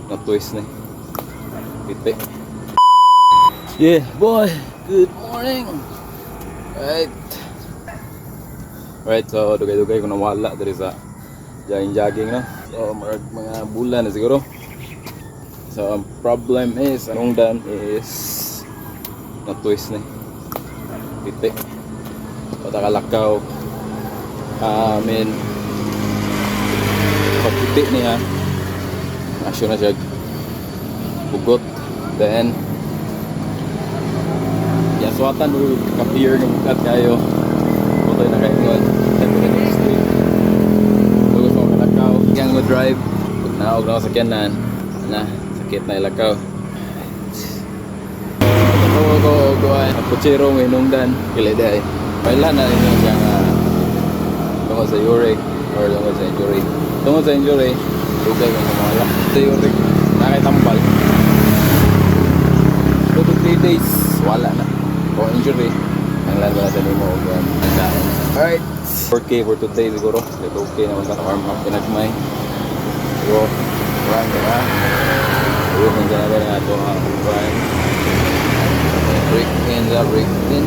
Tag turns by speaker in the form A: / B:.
A: Na twist na. Piti. Yeah, boy. Good morning. Right, so dugay-dugay ko nawala diri sa jogging no. So mga bulan na siguro. So ang problem is anong dan is na twist na. Piti. Patakalakaw. Pag piti niya, asyo na siya bugot. Then swatan mo ka-peer ng bukat kayo butoy na kayo nun bagus mo kalakaw yang mo drive pag naog na ako sa kyanan na sakit na ilakaw ko ay puchero may nungdan kiliday pailan na ninyo siyang tungkol sa uric or tungkol sa injury lugay ko sa mga sa uric nakitambal 2 to 3 days wala na kung injury, ang lalo natin mo alright 4K for today siguro like okay naman ka warm up pinagmay siguro run ka na siguro nang ganawa na ito ang break in